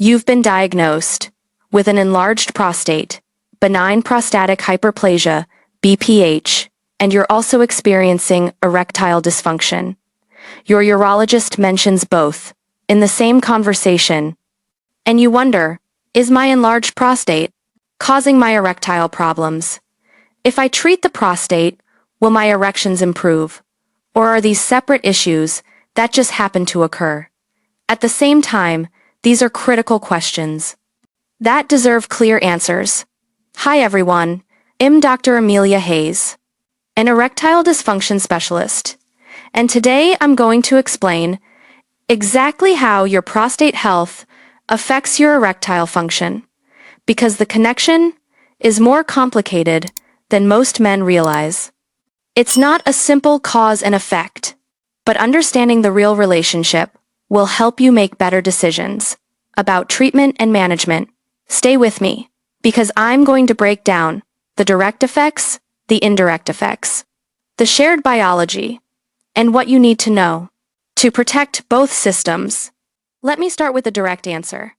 You've been diagnosed with an enlarged prostate, benign prostatic hyperplasia, BPH, and you're also experiencing erectile dysfunction. Your urologist mentions both in the same conversation, and you wonder, is my enlarged prostate causing my erectile problems? If I treat the prostate, will my erections improve? Or are these separate issues that just happen to occur? At the same time, these are critical questions that deserve clear answers. Hi everyone, I'm Dr. Amelia Hayes, an erectile dysfunction specialist, and today I'm going to explain exactly how your prostate health affects your erectile function, because the connection is more complicated than most men realize. It's not a simple cause and effect, but understanding the real relationship will help you make better decisions about treatment and management. Stay with me, because I'm going to break down the direct effects, the indirect effects, the shared biology, and what you need to know to protect both systems. Let me start with the direct answer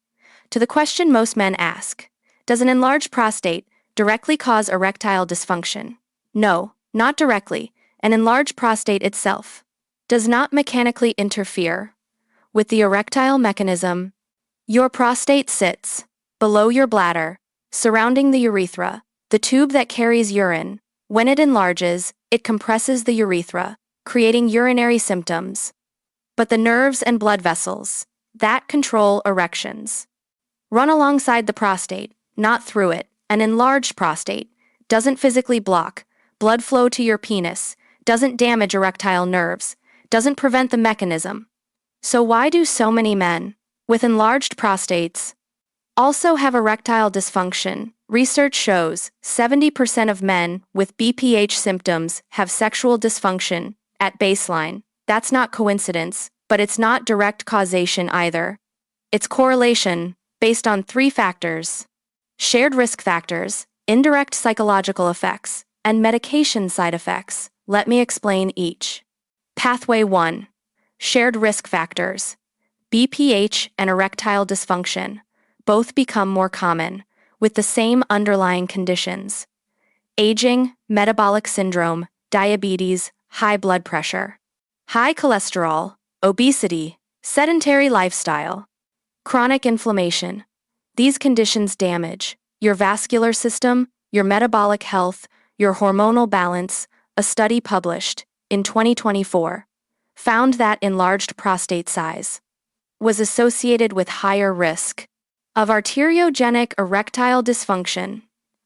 to the question most men ask. Does an enlarged prostate directly cause erectile dysfunction? No, not directly. An enlarged prostate itself does not mechanically interfere with the erectile mechanism. Your prostate sits below your bladder, surrounding the urethra, the tube that carries urine. When it enlarges, it compresses the urethra, creating urinary symptoms. But the nerves and blood vessels that control erections run alongside the prostate, not through it. An enlarged prostate doesn't physically block blood flow to your penis, doesn't damage erectile nerves, doesn't prevent the mechanism. So why do so many men with enlarged prostates also have erectile dysfunction? Research shows 70% of men with BPH symptoms have sexual dysfunction at baseline. That's not coincidence, but it's not direct causation either. It's correlation based on 3 factors: shared risk factors, indirect psychological effects, and medication side effects. Let me explain each. Pathway 1. Shared risk factors. BPH and erectile dysfunction both become more common with the same underlying conditions: aging, metabolic syndrome, diabetes, high blood pressure, high cholesterol, obesity, sedentary lifestyle, chronic inflammation. These conditions damage your vascular system, your metabolic health, your hormonal balance. A study published in 2024 found that enlarged prostate size was associated with higher risk of arteriogenic erectile dysfunction.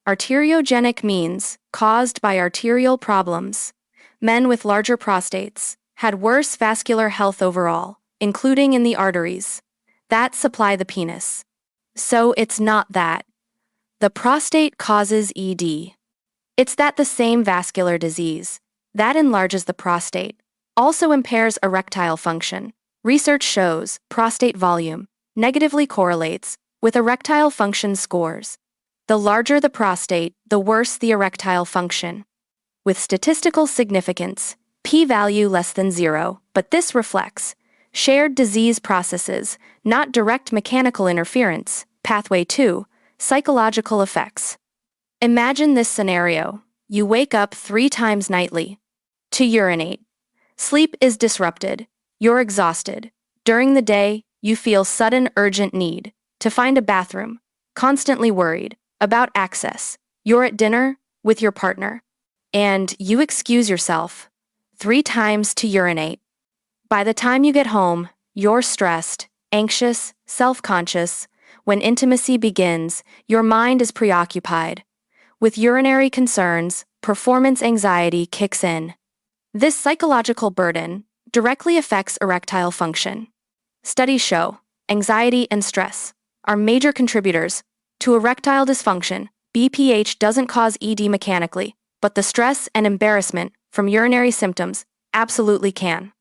Arteriogenic means caused by arterial problems. Men with larger prostates had worse vascular health overall, including in the arteries that supply the penis. So it's not that the prostate causes ED. It's that the same vascular disease that enlarges the prostate also impairs erectile function. Research shows prostate volume negatively correlates with erectile function scores. The larger the prostate, the worse the erectile function, with statistical significance, p-value less than 0, but this reflects shared disease processes, not direct mechanical interference. Pathway 2. Psychological effects. Imagine this scenario. You wake up 3 times nightly to urinate. Sleep is disrupted. You're exhausted. During the day, you feel sudden urgent need to find a bathroom, constantly worried about access. You're at dinner with your partner, and you excuse yourself 3 times to urinate. By the time you get home, you're stressed, anxious, self-conscious. When intimacy begins, your mind is preoccupied with urinary concerns. Performance anxiety kicks in. This psychological burden directly affects erectile function. Studies show anxiety and stress are major contributors to erectile dysfunction. BPH doesn't cause ED mechanically, but the stress and embarrassment from urinary symptoms absolutely can.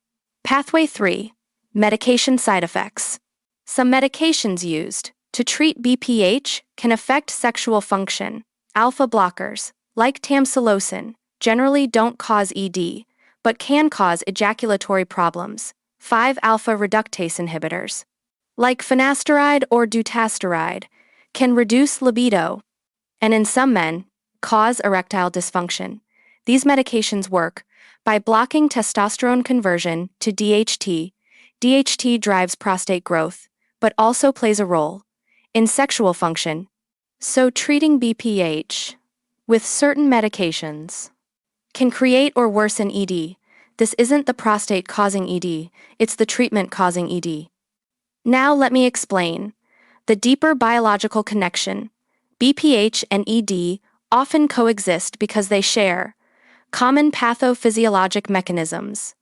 Pathway 3. Medication side effects. Some medications used to treat BPH can affect sexual function. Alpha blockers, like tamsulosin, generally don't cause ED, but can cause ejaculatory problems. 5 alpha reductase inhibitors, like finasteride or dutasteride, can reduce libido and in some men, cause erectile dysfunction. These medications work by blocking testosterone conversion to DHT. DHT drives prostate growth, but also plays a role in sexual function. So treating BPH with certain medications can create or worsen ED. This isn't the prostate causing ED, it's the treatment causing ED. Now let me explain the deeper biological connection. BPH and ED often coexist because they share common pathophysiologic mechanisms.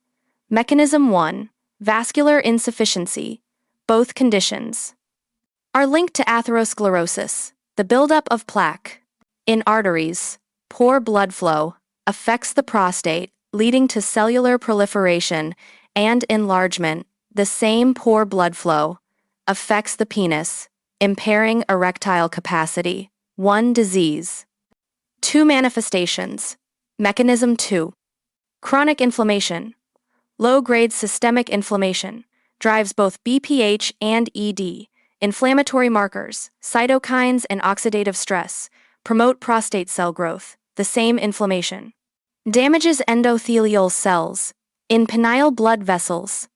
Mechanism 1, vascular insufficiency. Both conditions are linked to atherosclerosis, the buildup of plaque in arteries. Poor blood flow affects the prostate, leading to cellular proliferation and enlargement. The same poor blood flow affects the penis, impairing erectile capacity. 1 disease. 2 manifestations. Mechanism 2. Chronic inflammation. Low-grade systemic inflammation drives both BPH and ED. Inflammatory markers, cytokines and oxidative stress promote prostate cell growth. The same inflammation damages endothelial cells in penile blood vessels,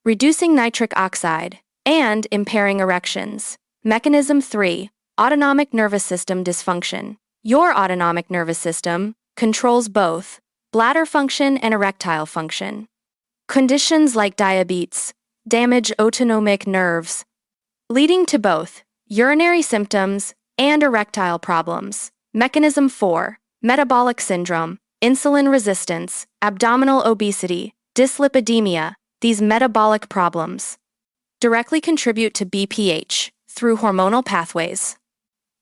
reducing nitric oxide and impairing erections. Mechanism 3. Autonomic nervous system dysfunction. Your autonomic nervous system controls both bladder function and erectile function. Conditions like diabetes damage autonomic nerves, leading to both urinary symptoms and erectile problems. Mechanism 4. Metabolic syndrome, insulin resistance, abdominal obesity, dyslipidemia. These metabolic problems directly contribute to BPH through hormonal pathways,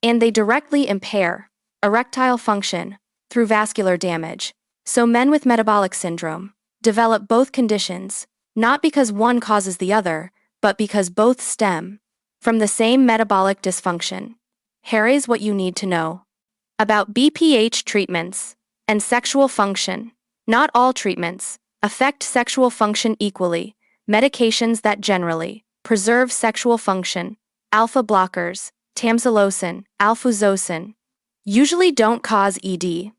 and they directly impair erectile function through vascular damage. So men with metabolic syndrome develop both conditions, not because one causes the other, but because both stem from the same metabolic dysfunction. Here is what you need to know about BPH treatments and sexual function. Not all treatments affect sexual function equally. Medications that generally preserve sexual function, alpha blockers, tamsulosin, alfuzosin, usually don't cause ED.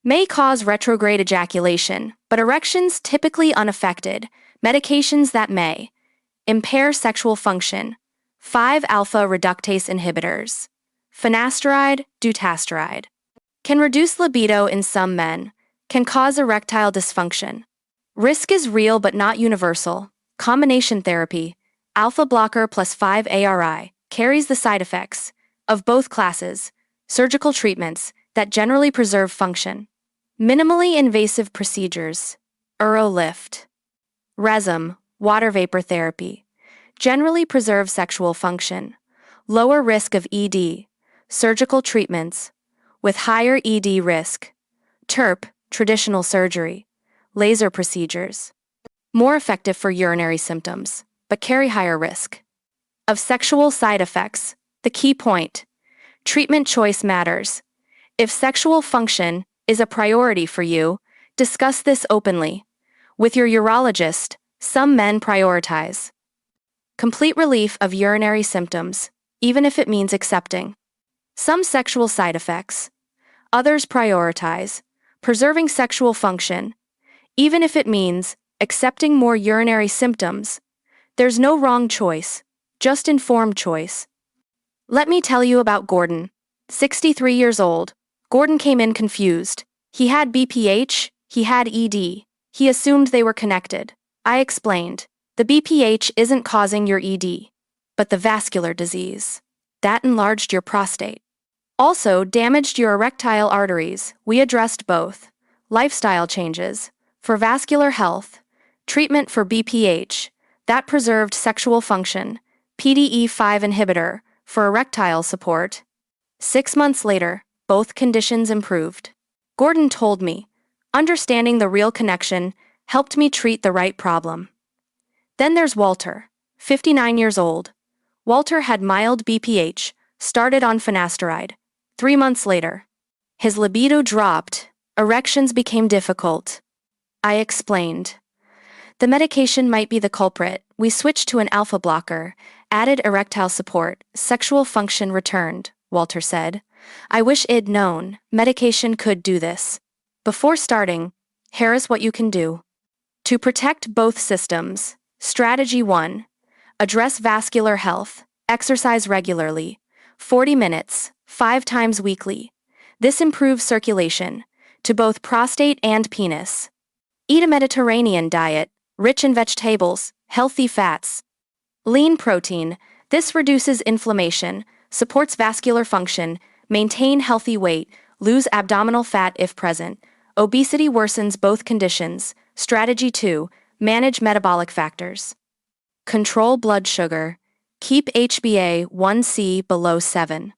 May cause retrograde ejaculation, but erections typically unaffected. Medications that may impair sexual function. 5-alpha reductase inhibitors, finasteride, dutasteride, can reduce libido in some men, can cause erectile dysfunction. Risk is real but not universal. Combination therapy, alpha blocker plus 5-ARI, carries the side effects of both classes. Surgical treatments that generally preserve function. Minimally invasive procedures, urolift, RESM, water vapor therapy, generally preserve sexual function. Lower risk of ED, surgical treatments with higher ED risk. TURP, traditional surgery, laser procedures, more effective for urinary symptoms, but carry higher risk of sexual side effects. The key point: treatment choice matters. If sexual function is a priority for you, discuss this openly with your urologist. Some men prioritize complete relief of urinary symptoms, even if it means accepting some sexual side effects. Others prioritize preserving sexual function, even if it means accepting more urinary symptoms. There's no wrong choice, just informed choice. Let me tell you about Gordon. 63 years old. Gordon came in confused. He had BPH, he had ED. He assumed they were connected. I explained, the BPH isn't causing your ED, but the vascular disease that enlarged your prostate also damaged your erectile arteries. We addressed both. Lifestyle changes for vascular health, treatment for BPH that preserved sexual function, PDE5 inhibitor for erectile support. 6 months later, both conditions improved. Gordon told me, understanding the real connection helped me treat the right problem. Then there's Walter, 59 years old. Walter had mild BPH, started on finasteride. 3 months later, his libido dropped, erections became difficult. I explained, the medication might be the culprit. We switched to an alpha blocker, Added erectile support, sexual function returned, Walter said. I wish I'd known medication could do this. Before starting, here is what you can do. To protect both systems, Strategy 1. Address vascular health, exercise regularly, 40 minutes, 5 times weekly. This improves circulation to both prostate and penis. Eat a Mediterranean diet, rich in vegetables, healthy fats. Lean protein, this reduces inflammation, supports vascular function, maintain healthy weight, lose abdominal fat if present. Obesity worsens both conditions. Strategy 2. Manage metabolic factors. Control blood sugar. Keep HbA1c below 7.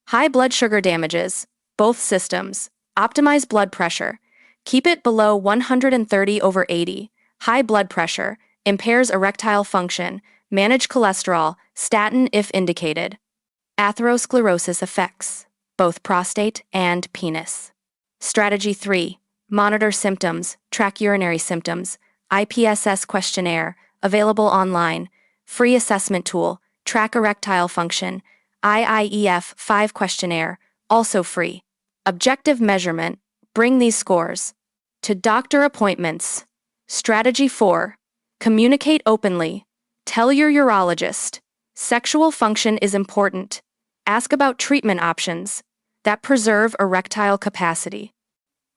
High blood sugar damages both systems. Optimize blood pressure. Keep it below 130/80. High blood pressure impairs erectile function. Manage cholesterol, statin if indicated. Atherosclerosis affects both prostate and penis. Strategy 3. Monitor symptoms, track urinary symptoms. IPSS questionnaire, available online. Free assessment tool, track erectile function. IIEF-5 questionnaire, also free. Objective measurement, bring these scores to doctor appointments. Strategy 4. Communicate openly. Tell your urologist. Sexual function is important. Ask about treatment options that preserve erectile capacity.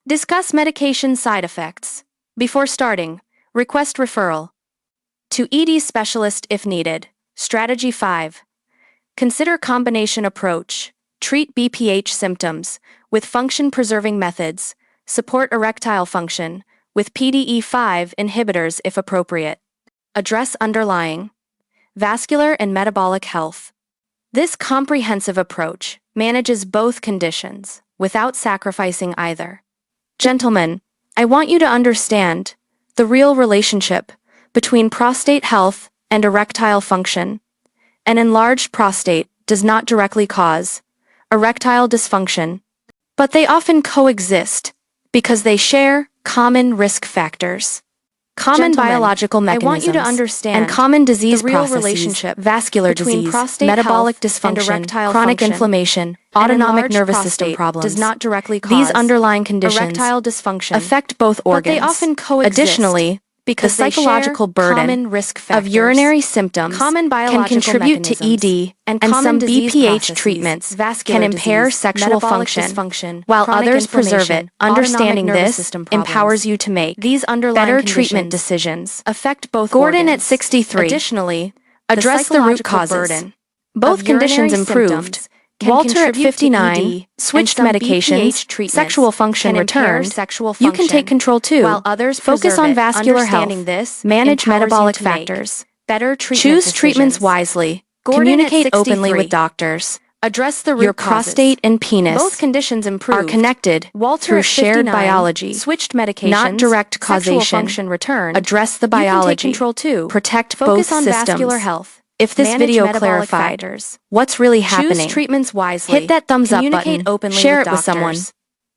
Discuss medication side effects. Before starting, request referral to ED specialist if needed. Strategy 5. Consider combination approach. Treat BPH symptoms with function-preserving methods. Support erectile function with PDE5 inhibitors if appropriate. Address underlying vascular and metabolic health. This comprehensive approach manages both conditions without sacrificing either. Gentlemen, I want you to understand the real relationship between prostate health and erectile function. An enlarged prostate does not directly cause erectile dysfunction, but they often coexist because they share common risk factors. Common biological mechanisms, I want you to understand and common disease the real processes, relationship vascular disease, metabolic dysfunction, chronic inflammation, autonomic nervous system problems does not directly cause these underlying conditions erectile dysfunction affect both organs. But they often coexist. Additionally, because the psychological burden of urinary symptoms can contribute to ED, and some BPH treatments can impair sexual function, while others preserve it. Understanding this empowers you to make better treatment decisions. Affect both Gordon organs. At 63. Additionally, address the root causes. Both conditions improved. Walter at 59 switched medications, sexual function returned. You can take control too. While others focus on vascular health, manage metabolic factors, choose treatments wisely, communicate openly with doctors. Address the root Your prostate and penis both conditions improved. Are connected through shared biology. Switched medications, not direct causation. Sexual function returned. Address the biology. You can take control too. Protect Focus both on systems. Vascular health. If this video clarified what's really happening, choose treatments wisely. Hit that thumbs up button. Openly share it with someone.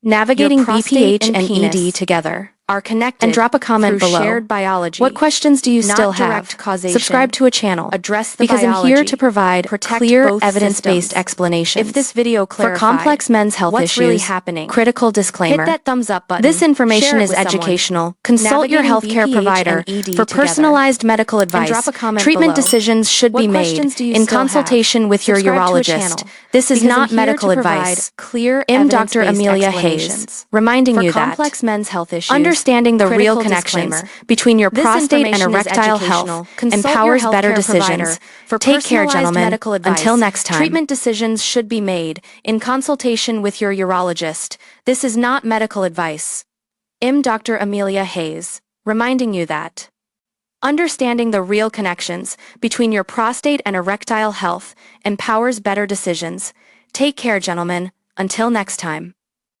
Navigating BPH and ED together are connected and drop a comment below. Shared biology. What questions do you still have? Subscribe to a channel. Address the because biology. I'm here to provide clear, evidence-based explanations. If this video clarified for complex men's health what's issues, really happening, critical disclaimer. Hit that thumbs up button. This information is educational. Consult your healthcare provider for personalized medical advice. Drop a comment Treatment below. Decisions should be made in consultation with your urologist. This is not medical advice. Clear, Dr. Amelia Hayes, reminding you that complex men's health issues. Understanding the real connections between your prostate and erectile health empowers better decisions. Take care, gentlemen. Until next time. Treatment decisions should be made in consultation with your urologist. This is not medical advice. Dr. Amelia Hayes, reminding you that understanding the real connections between your prostate and erectile health empowers better decisions. Take care, gentlemen. Until next time.